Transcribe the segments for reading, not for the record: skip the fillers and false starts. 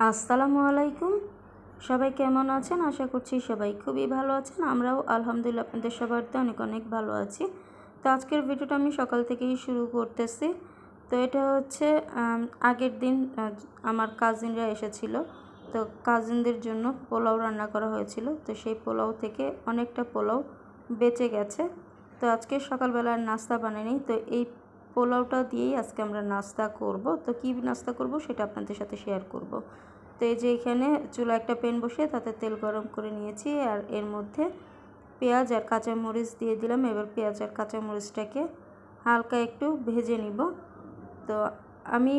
আসসালামু আলাইকুম। সবাই কেমন আছেন? আশা করছি সবাই খুবই ভালো আছেন। আমরাও আলহামদুলিল্লাহ আপনাদের সবারতে অনেক অনেক ভালো আছি। তো আজকের ভিডিওটা আমি সকাল থেকেই শুরু করতেছি। তো এটা হচ্ছে আগের দিন আমার কাজিনরা এসেছিল, তো কাজিনদের জন্য পোলাও রান্না করা হয়েছিল। তো সেই পোলাও থেকে অনেকটা পোলাও বেঁচে গেছে। তো আজকে সকালবেলার নাস্তা বানাইনি, তো এই পোলাওটা দিয়েই আজকে আমরা নাস্তা করব। তো কী নাস্তা করব সেটা আপনাদের সাথে শেয়ার করব। তো এই যে এখানে চুলা একটা প্যান বসিয়ে তাতে তেল গরম করে নিয়েছি, আর এর মধ্যে পেঁয়াজ আর কাঁচামরিচ দিয়ে দিলাম। এবার পেঁয়াজ আর কাঁচামরিচটাকে হালকা একটু ভেজে নিব। তো আমি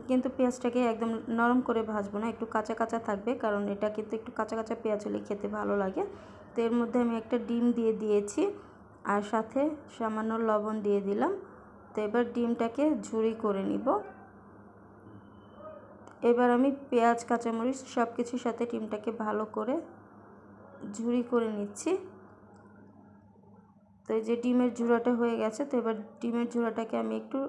কিন্তু পেঁয়াজটাকে একদম নরম করে ভাজবো না, একটু কাঁচা কাঁচা থাকবে, কারণ এটা কিন্তু একটু কাঁচা কাঁচা পেঁয়াজ হলে খেতে ভালো লাগে। তো এর মধ্যে আমি একটা ডিম দিয়ে দিয়েছি আর সাথে সামান্য লবণ দিয়ে দিলাম। তো এবার ডিমটাকে ঝুরি করে নিব। এবার আমি পেঁয়াজ কাঁচামরিচ সব কিছুর সাথে ডিমটাকে ভালো করে ঝুরি করে নিচ্ছি। তো এই যে ডিমের ঝুড়াটা হয়ে গেছে। তো এবার ডিমের ঝুড়াটাকে আমি একটু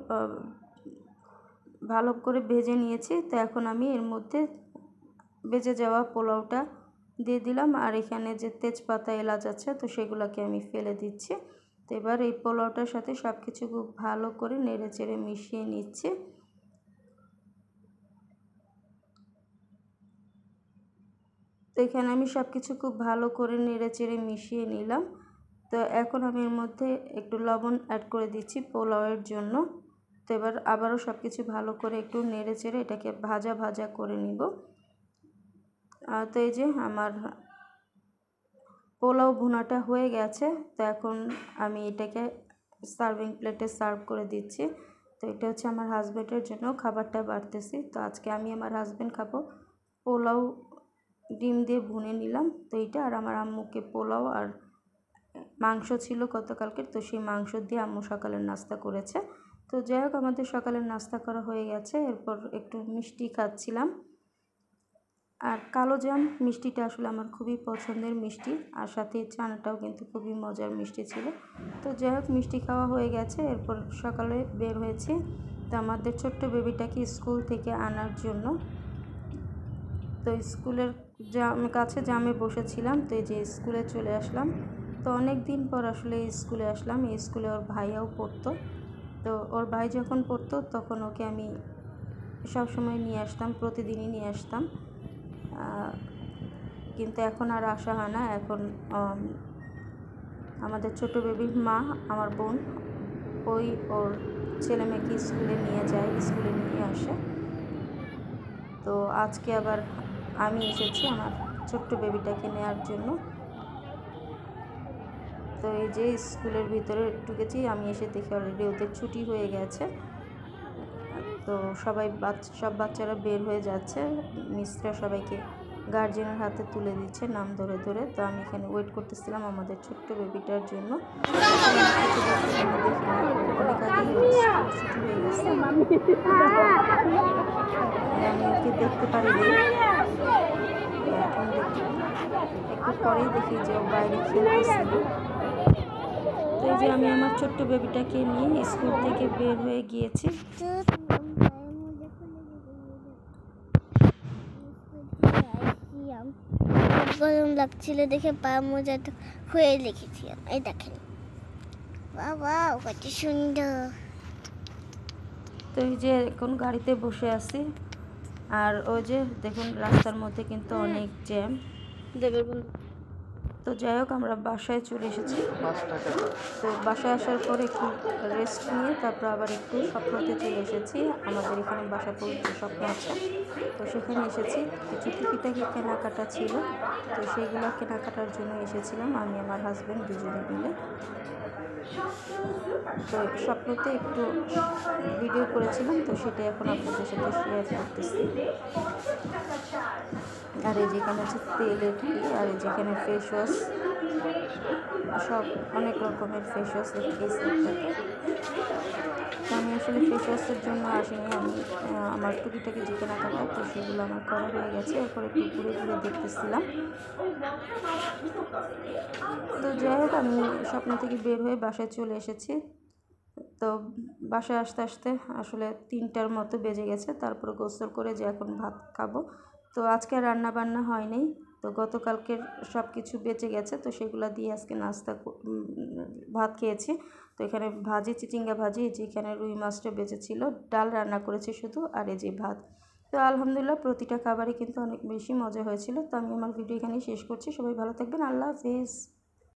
ভালো করে ভেজে নিয়েছি। তো এখন আমি এর মধ্যে ভেজে যাওয়া পোলাওটা দিয়ে দিলাম, আর এখানে যে তেজপাতা এলাচ আছে তো সেগুলোকে আমি ফেলে দিচ্ছি। তো এবার এই পোলাওটার সাথে সব কিছু খুব ভালো করে নেড়ে চেড়ে মিশিয়ে নিচ্ছি। তো এখানে আমি সব কিছু খুব ভালো করে নেড়ে চেড়ে মিশিয়ে নিলাম। তো এখন আমি এর মধ্যে একটু লবণ অ্যাড করে দিচ্ছি পোলাওয়ের জন্য। তো এবার আবারও সব কিছু ভালো করে একটু নেড়ে চেড়ে এটাকে ভাজা ভাজা করে নিব। তো এই যে আমার পোলাও ভুনাটা হয়ে গেছে। তো এখন আমি এটাকে সার্ভিং প্লেটে সার্ভ করে দিচ্ছি। তো এটা হচ্ছে আমার হাজব্যান্ডের জন্য খাবারটা বাড়তেছি। তো আজকে আমি আমার হাজব্যান্ড খাবো পোলাও ডিম দিয়ে ভুনে নিলাম। তো এইটা আর আমার আম্মুকে পোলাও আর মাংস ছিল গতকালকের, তো সেই মাংস দিয়ে আম্মু সকালের নাস্তা করেছে। তো যাই হোক, আমাদের সকালের নাস্তা করা হয়ে গেছে। এরপর একটু মিষ্টি খাচ্ছিলাম, আর কালো জাম মিষ্টিটা আসলে আমার খুবই পছন্দের মিষ্টি, আর সাথে চানাটাও কিন্তু খুবই মজার মিষ্টি ছিল। তো যাই হোক, মিষ্টি খাওয়া হয়ে গেছে। এরপর সকালে বের হয়েছি তো আমাদের ছোট্ট বেবিটাকে স্কুল থেকে আনার জন্য। তো স্কুলের কাছে জামে বসেছিলাম। তো এই যে স্কুলে চলে আসলাম। তো অনেক দিন পর আসলে স্কুলে আসলাম। এই স্কুলে ওর ভাইয়াও পড়তো। তো ওর ভাই যখন পড়তো তখন ওকে আমি সবসময় নিয়ে আসতাম, প্রতিদিনই নিয়ে আসতাম। কিন্তু এখন আর আসা হয় না। এখন আমাদের ছোট বেবির মা, আমার বোন, ওই ওর ছেলে মেয়েকে স্কুলে নিয়ে যায়, স্কুলে নিয়ে আসে। তো আজকে আবার আমি এসেছি আমার ছোট্ট বেবিটাকে নেওয়ার জন্য। তো এই যে স্কুলের ভিতরে ঢুকেছি, আমি এসে দেখি অলরেডি ওদের ছুটি হয়ে গেছে। তো সব বাচ্চারা বের হয়ে যাচ্ছে। মিসরা সবাইকে গার্জিয়ানের হাতে তুলে দিচ্ছে নাম ধরে ধরে। তো আমি এখানে ওয়েট করতেছিলাম আমাদের ছোট্ট বেবিটার জন্য। অনেক আগেই ছুটি হয়ে গেছে, আমি ওকে দেখতে পারিনি। এখন একটু পরেই দেখি যে ও বাইরে খেলতেছিল। তো এই যে আমি আমার ছোট্ট বেবিটাকে নিয়ে স্কুল থেকে বের হয়ে গিয়েছি। গরম লাগছিল দেখে পায়ের মোজাটা হয়ে লিখেছিলাম। এই দেখেন, বাবা কত সুন্দর। তো এই যে এখন গাড়িতে বসে আছি, আর ওই যে দেখুন রাস্তার মধ্যে কিন্তু অনেক জ্যাম। দেবের বন্ধু। তো যাই হোক, আমরা বাসায় চলে এসেছি। তো বাসায় আসার পর একটু রেস্ট নিয়ে তারপর আবার একটু স্বপ্নতে চলে এসেছি। আমাদের এখানে বাসা পবিত্র স্বপ্ন আছে, তো সেখানে এসেছি। কিছু টুকিটাকি কেনাকাটা ছিল, তো সেইগুলো কেনাকাটার জন্য এসেছিলাম আমি আমার হাজব্যান্ড দুজনে মিলে। তো স্বপ্নতে একটু ভিডিও করেছিলাম, তো সেটাই এখন আপনাদের সাথে শেয়ার করতেছি। আর এই যেখানে হচ্ছে তেলের আর এই যেখানে ফেস ওয়াশ, সব অনেক রকমের ফেস ওয়াশ এই সেটটাতে। তো আমি আসলে ফেস ওয়াশের জন্য আসিনি, আমি আমার টুকিটাকি যে কেনাকাটা তো সেগুলো আমার করা হয়ে গেছে। এরপর একটু ঘুরে ঘুরে দেখতেছিলাম। তো যাই হোক, আমি স্বপ্ন থেকে বের হয়ে বাসায় চলে এসেছি। তো বাসায় আসতে আসতে আসলে 3টার মতো বেজে গেছে। তারপর গোসল করে যে এখন ভাত খাবো, তো আজকে রান্না বান্না হয়নি, তো গতকালকের সব কিছু বেঁচে গেছে, তো সেগুলো দিয়ে আজকে ভাত খেয়েছি। তো এখানে ভাজি, চিচিঙ্গা ভাজি, এই যে এখানে রুই মাছটা বেঁচেছিল, ডাল রান্না করেছি শুধু, আর এই যে ভাত। তো আলহামদুলিল্লাহ প্রতিটা খাবারই কিন্তু অনেক বেশি মজা হয়েছিল। তো আমি আমার ভিডিও এখানেই শেষ করছি। সবাই ভালো থাকবেন, আল্লাহ হাফেজ।